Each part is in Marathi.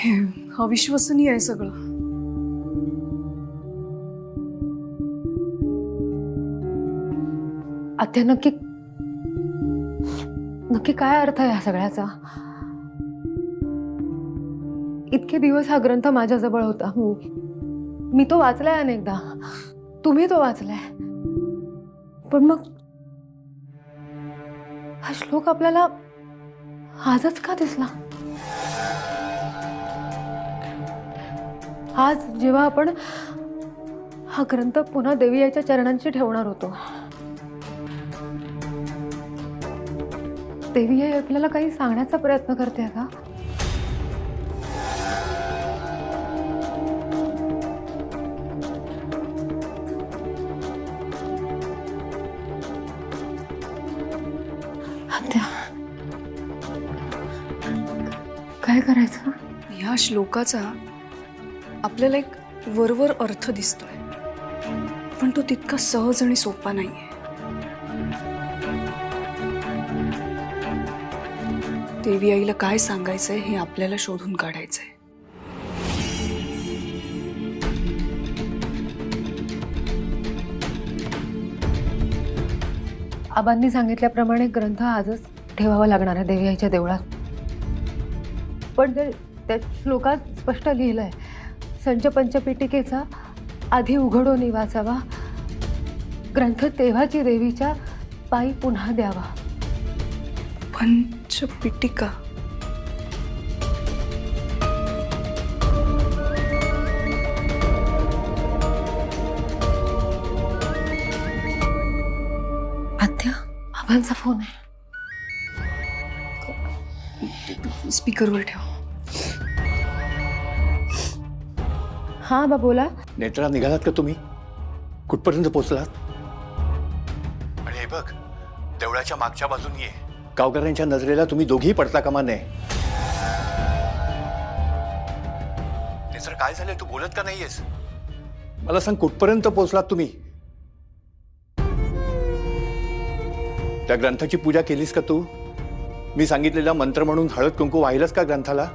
हे अविश्वसनीय आहे सगळं. आत्या नक्की नक्की काय अर्थ आहे ह्या सगळ्याचा? इतके दिवस हा ग्रंथ माझ्याजवळ होता. मी तो वाचलाय अनेकदा, तुम्ही तो वाचलाय, पण मग हा श्लोक आपल्याला आजच का दिसला? आज जेव्हा आपण हा ग्रंथ पुन्हा देवी आईच्या चरणांशी ठेवणार होतो, देवी आई आपल्याला काही सांगण्याचा प्रयत्न करते का? आत्या, काय करायचं? या श्लोकाचा आपल्याला एक वरवर अर्थ दिसतोय, पण तो तितका सहज आणि सोपा नाहीये. देवी आईला काय सांगायचंय हे आपल्याला शोधून काढायचंय. आबांनी सांगितल्याप्रमाणे ग्रंथ आजच ठेवावा लागणार आहे देवी आईच्या देवळात. पण त्या श्लोकात स्पष्ट लिहिलंय, संच पंचपीठिकेचा आधी उघडून वाचावा, ग्रंथ तेव्हाची देवीच्या पायी पुन्हा द्यावा. पंचपीठिका आत्या, आबांचा फोन आहे. स्पीकरवर ठेव. हा आबा बोला. नेत्रा, निघालात का तुम्ही? कुठपर्यंत पोहोचलात? आणि हे बघ, देवळाच्या मागच्या बाजूने ये. गावकऱ्यांच्या नजरेला तुम्ही दोघेही पडता कामा नये. नेत्रा, काय झालंय? तू बोलत का नाहीयेस? मला सांग, कुठपर्यंत पोहोचलात तुम्ही? त्या ग्रंथाची पूजा केलीस का तू? मी सांगितलेला मंत्र म्हणून हळद कुंकू वाहिलंस का ग्रंथाला?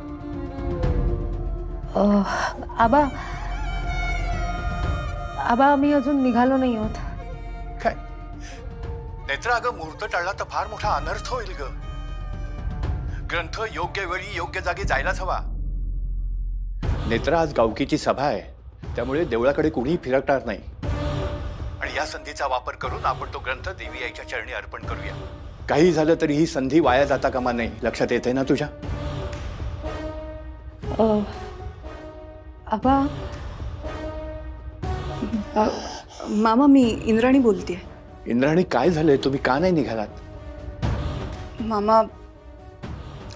आबा मी अजून निघालो नाही आहोत. काय नेत्रा, अगं मुहूर्त टाळला तर फार मोठा अनर्थ होईल ग. ग्रंथ योग्य वेळी योग्य जागी जायलाच हवा. नेत्रा, आज गावकीची सभा आहे, त्यामुळे देवळाकडे कोणीही फिरकणार नाही. आणि या संधीचा वापर करून आपण तो ग्रंथ देवी आईच्या चरणी अर्पण करूया. काही झालं तरी ही संधी वाया जाता कामा नाही. लक्षात येते ना तुझ्या? आबा, मामा, मी इंद्राणी बोलतेय. इंद्राणी, काय झालंय? तुम्ही का नाही निघालात? मामा,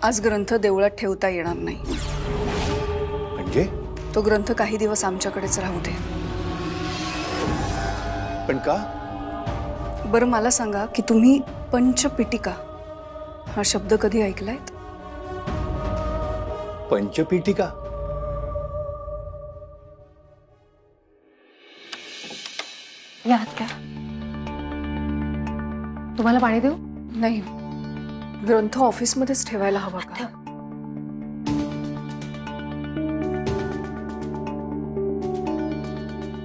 आज ग्रंथ देवळात ठेवता येणार नाही. म्हणजे? तो ग्रंथ काही दिवस आमच्याकडेच राहू दे. पण का? बरं मला सांगा की तुम्ही पंचपीठिका हा शब्द कधी ऐकलायत? पंचपीठिका? या आत्या, तुम्हाला पाणी देऊ? नाही, ग्रंथ ऑफिसमध्येच ठेवायला हवा का?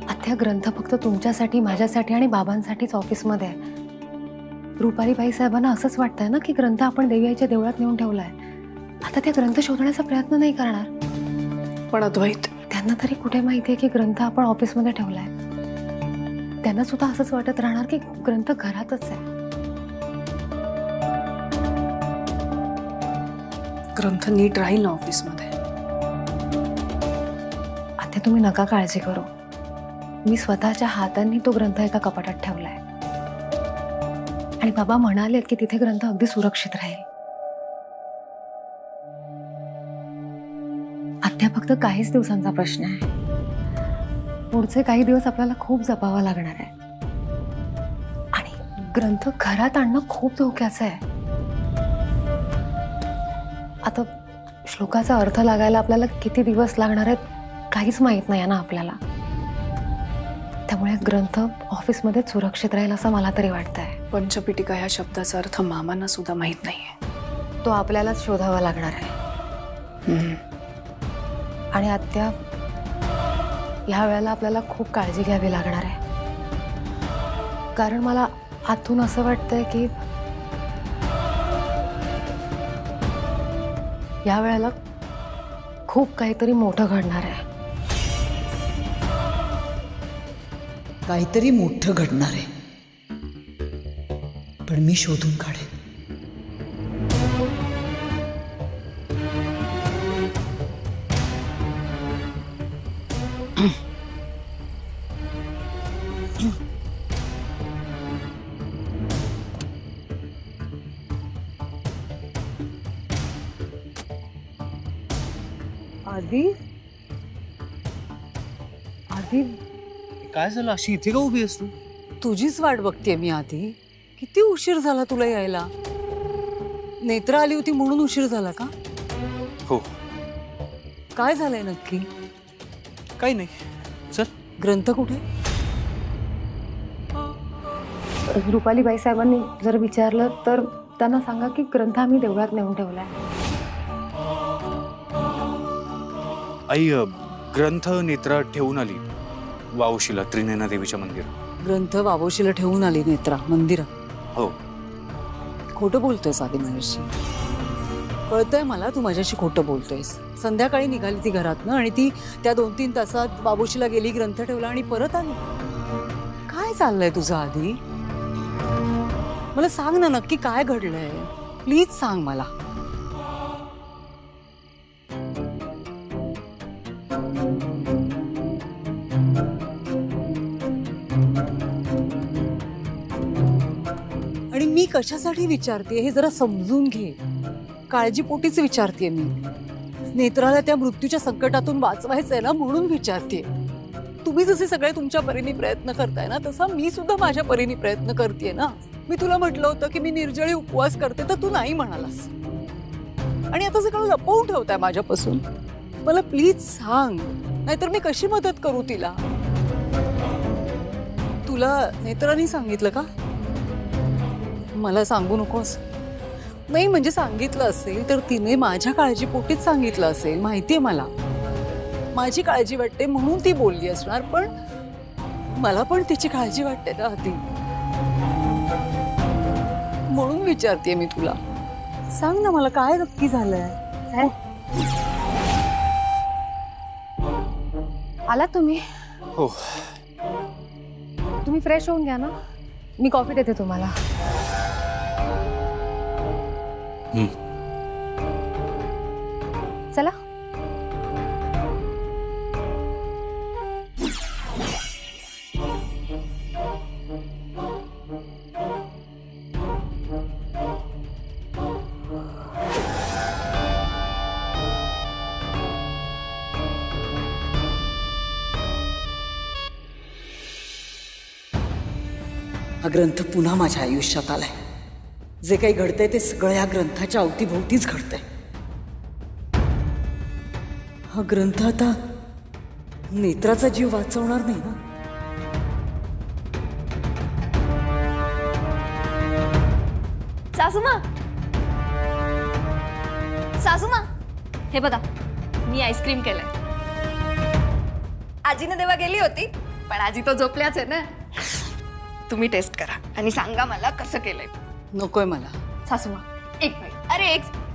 आत्या, ग्रंथ फक्त तुमच्यासाठी, माझ्यासाठी आणि बाबांसाठीच ऑफिसमध्ये आहे. रुपालीबाई साहेबांना असंच वाटतंय ना की ग्रंथ आपण देवी आईच्या देवळात नेऊन ठेवलाय. आता त्या ग्रंथ शोधण्याचा प्रयत्न नाही करणार. पण अद्वैत, त्यांना तरी कुठे माहितीये की ग्रंथ आपण ऑफिसमध्ये ठेवलाय. त्यांना सुद्धा असंच वाटत राहणार की ग्रंथ घरातच आहे. ग्रंथ नीट राहील ना ऑफिसमध्ये. आता तुम्ही नका काळजी करू. मी स्वतःच्या हातांनी तो ग्रंथ एका कपाटात ठेवलाय आणि बाबा म्हणाले की तिथे ग्रंथ अगदी सुरक्षित राहील. आत्या, फक्त काहीच दिवसांचा प्रश्न आहे. पुढचे काही दिवस आपल्याला खूप जपावा लागणार आहे आणि ग्रंथ घरात आणणं खूप धोक्याचं आहे. आता श्लोकाचा अर्थ लागायला आपल्याला किती दिवस लागणार आहेत काहीच माहित नाही ना आपल्याला. त्यामुळे ग्रंथ ऑफिसमध्येच सुरक्षित राहील असं मला तरी वाटतंय. पंचपीठिका ह्या शब्दाचा अर्थ मामांना सुद्धा माहित नाहीये. तो आपल्यालाच शोधावा लागणार आहे. आणि आत्या, ह्या वेळेला आपल्याला खूप काळजी घ्यावी लागणार आहे. कारण मला आतून असं वाटतंय की या वेळेला खूप काहीतरी मोठं घडणार आहे. काहीतरी मोठं घडणार आहे, पण मी शोधून काढेन. आधी आधी काय झालं? अशी इथे का उभी आहेस तू? तुझीच वाट बघतेय मी आधी. किती उशीर झाला तुला यायला? नेत्रा आली होती म्हणून उशीर झाला का? हो. काय झालंय नक्की? काही नाही. चल. ग्रंथ कुठे? रुपालीबाई साहेबांनी जर विचारलं तर त्यांना सांगा की ग्रंथ आम्ही देवळात नेऊन ठेवलाय. आई, ग्रंथ नेत्रा ठेवून आली वावशीला त्रिनयना देवीच्या मंदिरात. ग्रंथ बाबोशीला ठेवून आली नेत्रा मंदिरात? हो. खोटं बोलतोयस आधी माझ्याशी. कळतंय मला तू माझ्याशी खोटं बोलतोयस. संध्याकाळी निघाली ती घरातनं आणि ती त्या 2-3 तासात बाबोशीला गेली, ग्रंथ ठेवला आणि परत आली. काय चाललंय तुझं आधी? मला सांग ना, नक्की काय घडलंय? प्लीज सांग मला. आणि मी कशासाठी विचारते हे जरा समजून घे. काळजीपोटीच विचारते मी. नेत्राला त्या मृत्यूच्या संकटातून वाचवायचंय ना, म्हणून विचारते. तुम्ही जसे सगळे तुमच्या परीने प्रयत्न करताय ना, तसा मी सुद्धा माझ्या परीने प्रयत्न करते ना. मी तुला म्हटलं होतं की मी निर्जळी उपवास करते, तर तू नाही म्हणालास. आणि आता सगळं लपवून ठेवताय माझ्यापासून. मला प्लीज सांग, नाहीतर मी कशी मदत करू तिला? तुला नेत्राने सांगितलं का? मला सांगू नकोस. नाही म्हणजे सांगितलं असेल तर तिने माझ्या काळजीपोटीच सांगितलं असेल. माहितीये मला, माझी काळजी वाटते म्हणून ती बोलली असणार. पण मला पण तिची काळजी वाटते ना आधी, म्हणून विचारते मी तुला. सांग ना मला, काय नक्की झालंय? आलात तुम्ही? हो. तुम्ही फ्रेश होऊन घ्या ना, मी कॉफी देते तुम्हाला. चला. हा ग्रंथ पुन्हा माझ्या आयुष्यात आलाय. जे काही घडतंय ते सगळं या ग्रंथाच्या अवतीभोवतीच घडतंय. हा ग्रंथ आता नेत्राचा जीव वाचवणार नाही ना? सासूमा, सासूमा, हे बघा मी आईस्क्रीम केलंय. आजीने तेव्हा गेली होती, पण आजी तो झोपल्याच आहे ना. तुम्ही टेस्ट करा आणि सांगा मला कसं केलंय. नकोय मला. सासूमा एक मिनिट.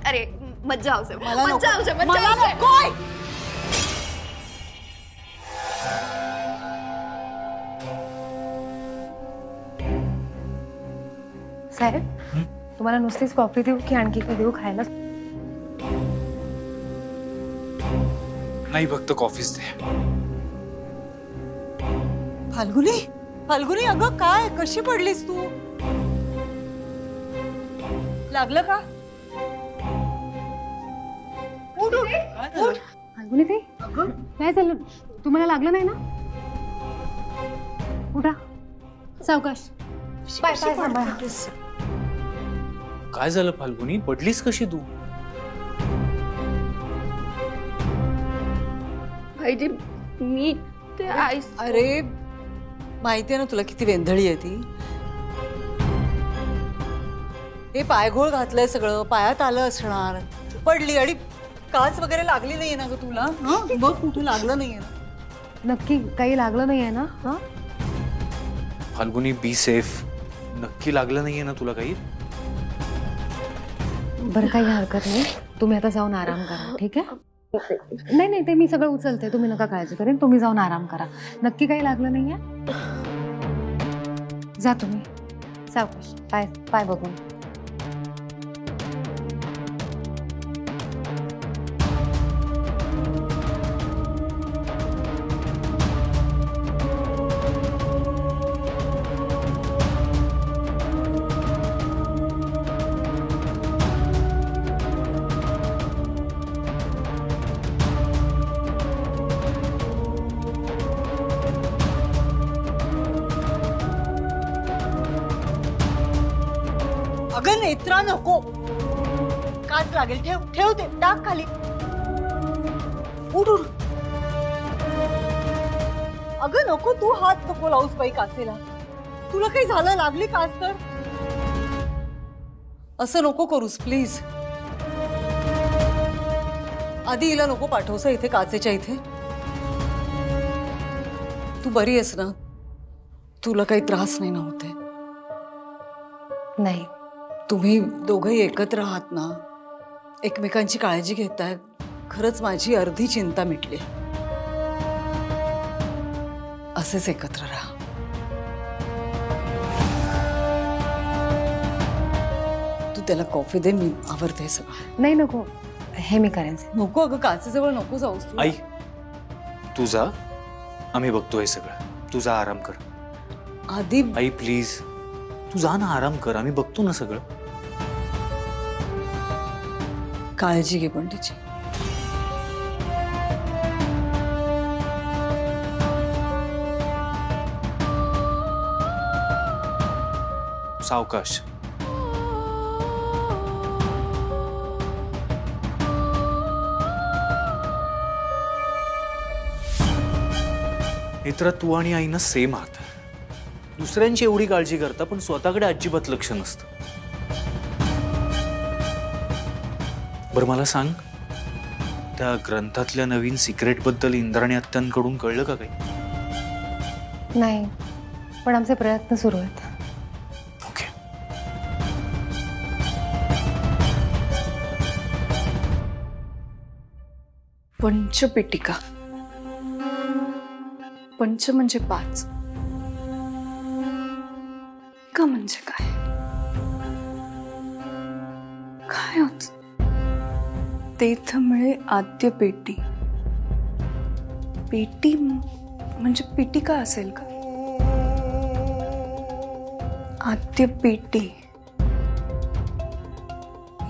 अरे मज्जा आवसे. मला नको. मज्जा आवसे. मला नकोय. साहेब, तुम्हाला नुसतीच कॉफी देऊ की आणखी काही देऊ खायला? नाही, फक्त कॉफीच दे. फाल्गुनी, फाल्गुनी, अगं काय, कशी पडलीस तू? लागलं का? उठ, उठ, उठ. फाल्गुनी ताई, काय झालं? तुम्हाला लागलं नाही ना? उठा. सावकाश. पाय सांभाळा. काय झालं फाल्गुनी? पडलीस कशी तू? भाईजी मी ते आईस. अरे माहितीये ना तुला किती वेंधळी आहे ती. हे पायघोळ घातलंय सगळं, पायात आलं असणार, पडली आणि काच वगैरे लागली नाहीये ना ग तुला? हं? बघ कुठे लागलं नाहीये ना? नक्की काही लागलं नाहीये ना? हा फाल्गुनी बी सेफ. नक्की लागलं नाहीये ना तुला काही? बरं काही हरकत नाही, तुम्ही आता जाऊन आराम करा, ठीक आहे? नाही नाही, ते मी सगळं उचलते, तुम्ही नका काळजी करेन. तुम्ही जाऊन आराम करा. नक्की काही लागलं नाहीये? जा तुम्ही सावकाश, पाय पाय बघून. अगं नेत्रा नको, काच लागेल. ठेव ठेव, ते टाक खाली. उठ उठ. अगं नको, तू हात नको लावूस बाई काचेला. तुला काही झालं, लागली काच तर? असं नको करूस प्लीज. आधी हिला नको पाठवस इथे काचेच्या इथे. तू बरी आहेस ना? तुला काही त्रास नाही ना होते? नाही, तुम्ही दोघंही एकत्र आहात ना, एकमेकांची काळजी घेताय. खरंच माझी अर्धी चिंता मिटली. असेच एकत्र राहा. तू त्याला कॉफी दे, मी आवरते सगळं. नाही नको, हे मी करेन. नको अगं, काचेजवळ नको जाऊस तू. आई तू जा, आम्ही बघतोय सगळं. तू जा, आराम कर. आधी आई प्लीज तू जा ना, आराम कर. आम्ही बघतो ना सगळं. काळजी घे पण तिची. सावकाश. नेत्रा, तू आणि आई ना सेम आहात. दुसऱ्यांची एवढी काळजी करता पण स्वतःकडे अजिबात लक्ष नसतं. बरं मला सांग, त्या ग्रंथातल्या नवीन सिक्रेट बद्दल इंद्राणी आत्यांकडून कळलं का काही? नाही, पण आमचे प्रयत्न सुरू आहेत. ओके. पंचपेटिका. पंच म्हणजे 5. का म्हणजे काय? काय होत? तेथ मिळे आद्य पेटी. पेटी म्हणजे पिटिका असेल का? आद्य पेटी.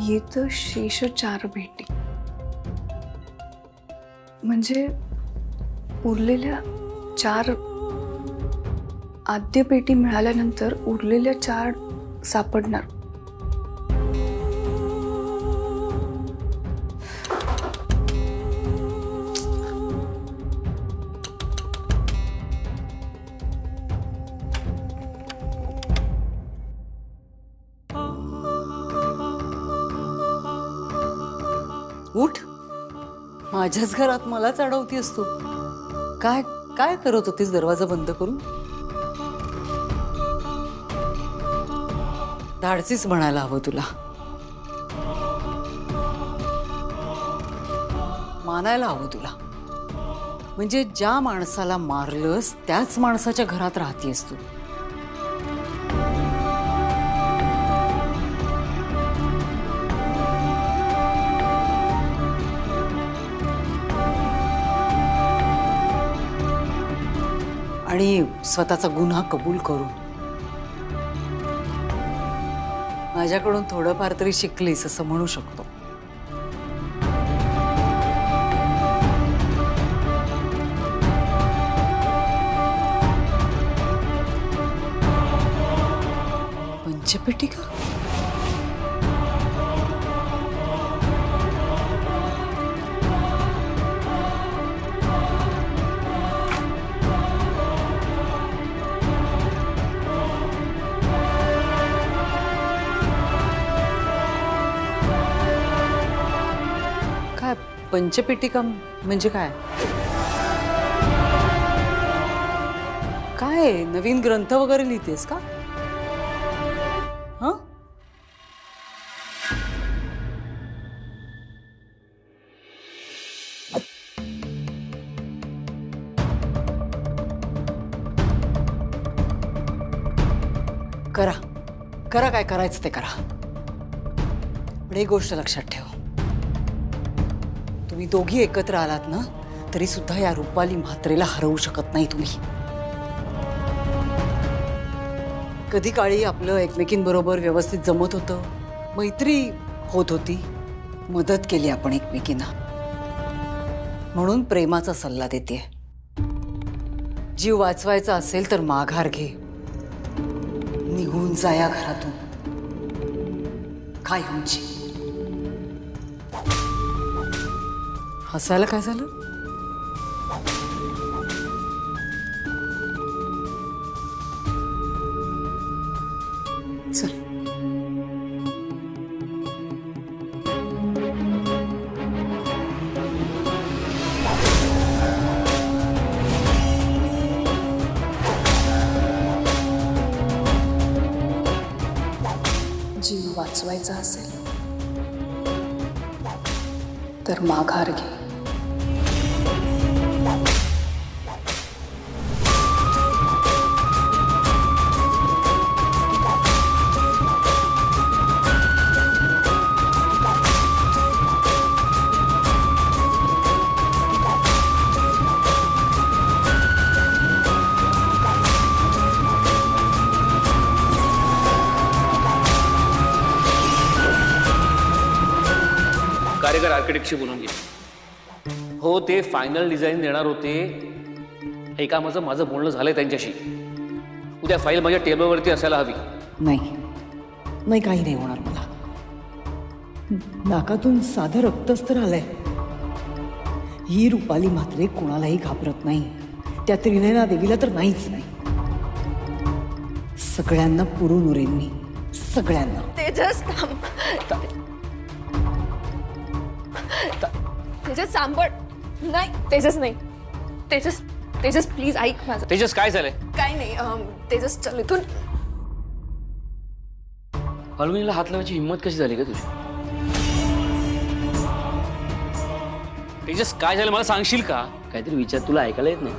येत शेष 4 भेटी. म्हणजे उरलेल्या 4 आद्य पेटी मिळाल्यानंतर उरलेल्या 4 सापडणार. उठ. माझ्याच घरात मलाच अडवतीस तू. काय काय करत होतीस दरवाजा बंद करून? धाडसीच म्हणायला हवं तुला. मानायला हवं तुला. म्हणजे ज्या माणसाला मारलंस त्याच माणसाच्या घरात राहतीयस तू. आणि स्वतःचा गुन्हा कबूल करून माझ्याकडून थोडंफार तरी शिकलीस असं म्हणू शकतो. पंचपेटिका. पंचपेटिका म्हणजे काय? काय नवीन ग्रंथ वगैरे लिहितेस का? हं? करा करा, काय करायचं ते करा. पण एक गोष्ट लक्षात ठेव, तुम्ही दोघी एकत्र आलात ना तरी सुद्धा या रुपाली म्हात्रेला हरवू शकत नाही तुम्ही. कधी काळी आपलं एकमेकींबरोबर व्यवस्थित जमत होतं, मैत्री होत होती, मदत केली आपण एकमेकींना. म्हणून प्रेमाचा सल्ला देते, जीव वाचवायचा असेल तर माघार घे, निघून जा या घरातून. काय उंची हसायला काय झालं? चल जीव वाचवायचा असेल तर माघार घे. कार्यकर आर्किटेक्टशी बोलून घे. हो, ते फायनल डिझाईन देणार होते. हे कामाचं माझं बोलणं झालंय त्यांच्याशी. उद्या फाईल माझ्या टेबलवरती असायला हवी. नाही नाही, काही नाही होणार मला. नाकातून साधं रक्तच तर आलंय. ही रुपाली म्हात्रे कोणालाही घाबरत नाही, त्या त्रिनयना देवीला तर नाहीच नाही. सगळ्यांना पुरून उरेन मी, सगळ्यांना. तेजस थांब. तेजस सांभाळ. नाही तेजस नाही. तेजस तेजस प्लीज ऐक माझं. तेजस काय झालंय? काय नाही तेजस चल इथून. फाल्गुनीला हात लावायची हिंमत कशी झाली का तुझी? तेजस काय झालं मला सांगशील का? काहीतरी विचार, तुला ऐकायला येत नाही.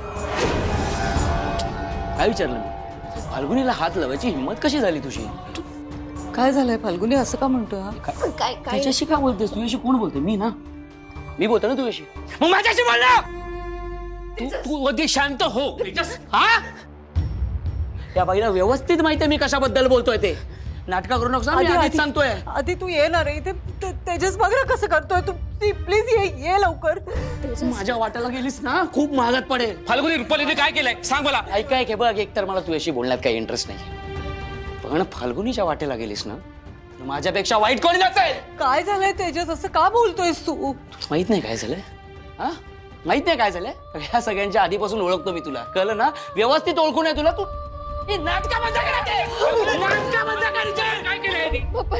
काय विचारलं मी? फाल्गुनीला हात लावायची हिंमत कशी झाली तुझी? काय झालंय फाल्गुनी, असं का म्हणतोय हा? काय काय त्याच्याशी का बोलतेस? तुझ्याशी कोण बोलते? मी ना, मी बोलतो ना तुझ्याशी. मग माझ्याशी बोल ना. तू अगदी शांत हो. हा, या बाईला व्यवस्थित माहितीये मी कशाबद्दल बोलतोय ते. नाटका करू नकोस. मी आधीच सांगतोय. आधी तू ये ना रे इथे. तेजस बघ ना कसं करतोय तू. प्लीज ये लवकर. माझ्या वाट्याला गेलीस ना खूप महागात पडेल. फाल्गुनी रुपालीने काय केलंय सांग मला. ऐकाय की बघ, एक तर मला तुझ्याशी बोलण्यात काही इंटरेस्ट नाही, पण फाल्गुनीच्या वाटेला गेलीस ना माझ्यापेक्षा वाईट कोणी नसेल. काय झालंय तेजस, असं का बोलतोयस तू? माहित नाही काय झालंय? हा, माहित नाही काय झालंय? ह्या सगळ्यांच्या आधीपासून ओळखतो मी तुला, कळलं ना? व्यवस्थित ओळखून आहे तुला. तू नाटका बंद कर. नाटका बंद कर. काय केलंय?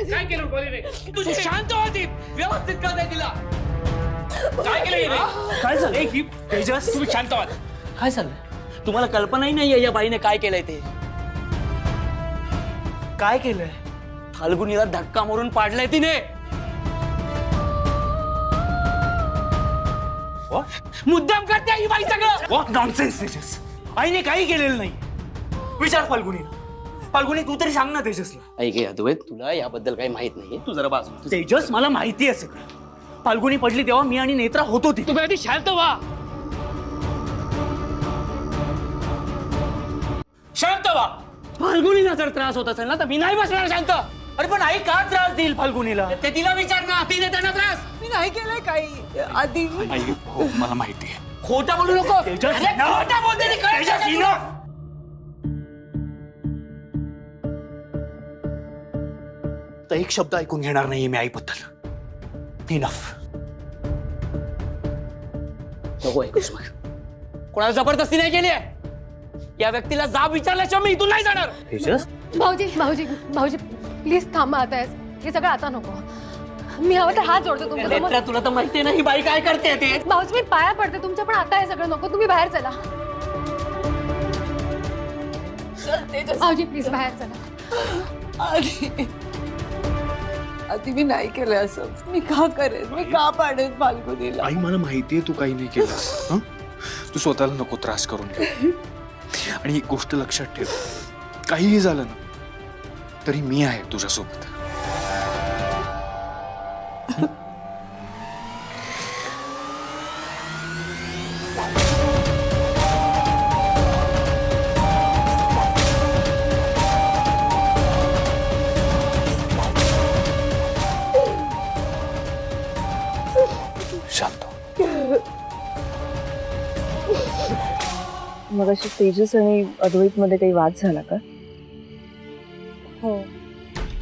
काय केलं रुपालीने? तू शांत होती, व्यवस्थित कळतंय तिला. काय केलंय? काय झालंय? तेजस तुम्ही शांत व्हा. काय झालंय? तुम्हाला कल्पनाही नाहीये या बाईने काय केलंय ते. काय केलंय? फाल्गुनीला धक्का मारून पाडलाय तिने. मुद्दाम करते ही बाई सगळं. What nonsense Tejas. आईने काही केलेलं नाही. विचार फाल्गुनीला. फाल्गुनी तू तरी सांग ना तेजसला. ऐक अद्वैत, तुला याबद्दल काही माहित नाहीये. तू जरा बाजू. तेजस मला माहिती आहे सगळं. फाल्गुनी पडली तेव्हा मी आणि नेत्रा होतो ती. तुम्ही आधी शांत व्हा. शांत व्हा. फाल्गुनीला जर त्रास होत असेल ना तर मी नाही बसणार शांत. अरे पण आई का त्रास देईल फाल्गुनीला? ते तिला विचार ना. तिने त्यांना त्रास. मी नाही केलंय काही. आधी आई हो मला माहिती आहे. खोटं बोलू नको. तेजस, अरे, खोटं बोलते ती, कळतं का तेजस, तुला? तर एक शब्द ऐकून घेणार नाहीये मी आईबद्दल. इनफ. नको ऐकूस मग. कोणाला जबरदस्ती नाही केली आहे. या व्यक्तीला जाब विचारल्याशिवाय मी इथून नाही जाणार. तेजस भाऊजी भाऊजी भाऊजी प्लीज थांबा. आता हे सगळं आता नको. मी हवं तर हात जोडतो तुमच्या नेत्रा तुला तर माहितीये ना ही बाई काय करते ते. भाऊजी मी पाया पडते तुमच्या, पण आता हे सगळं नको, तुम्ही बाहेर चला. भाऊजी प्लीज बाहेर चला. आधी मी नाही केलं असं. मी का करेन, मी का पाडेन फाल्गुनीला? आई मला माहितीये तू काही नाही केलंस हं? तू स्वतःला नको त्रास करून घे. आणि एक गोष्ट लक्षात ठेव, काहीही झालं ना तरी मी आहे तुझ्यासोबत. शांत हो. मग अशी तेजस आणि अद्वैत मध्ये काही वाद झाला का? हो,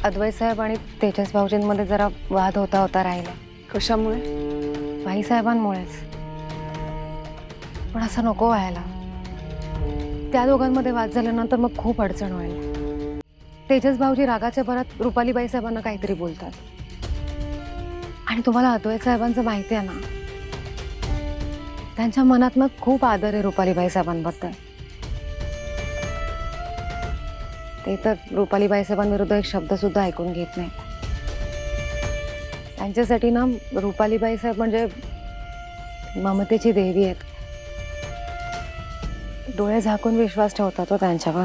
अद्वैत साहेब आणि तेजस भाऊजींमध्ये जरा वाद होता राहिला. कशामुळे? बाईसाहेबांमुळेच. पण असं नको व्हायला. त्या दोघांमध्ये वाद झाल्यानंतर मग खूप अडचण होईल. तेजस भाऊजी रागाच्या भरात रुपाली बाईसाहेबांना काहीतरी बोलतात. आणि तुम्हाला अद्वैत साहेबांचं माहिती आहे ना, त्यांच्या मनात ना खूप आदर आहे रुपाली बाईसाहेबांबद्दल. ते तर रुपाली बाईसाहेबांविरुद्ध एक शब्द सुद्धा ऐकून घेत नाही. त्यांच्यासाठी ना रुपाली बाईसाहेब म्हणजे ममतेची देवी आहेत. डोळे झाकून विश्वास ठेवतात तो त्यांच्यावर.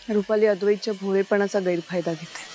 रुपाली अद्वैतच्या भोळेपणाचा गैरफायदा घेते.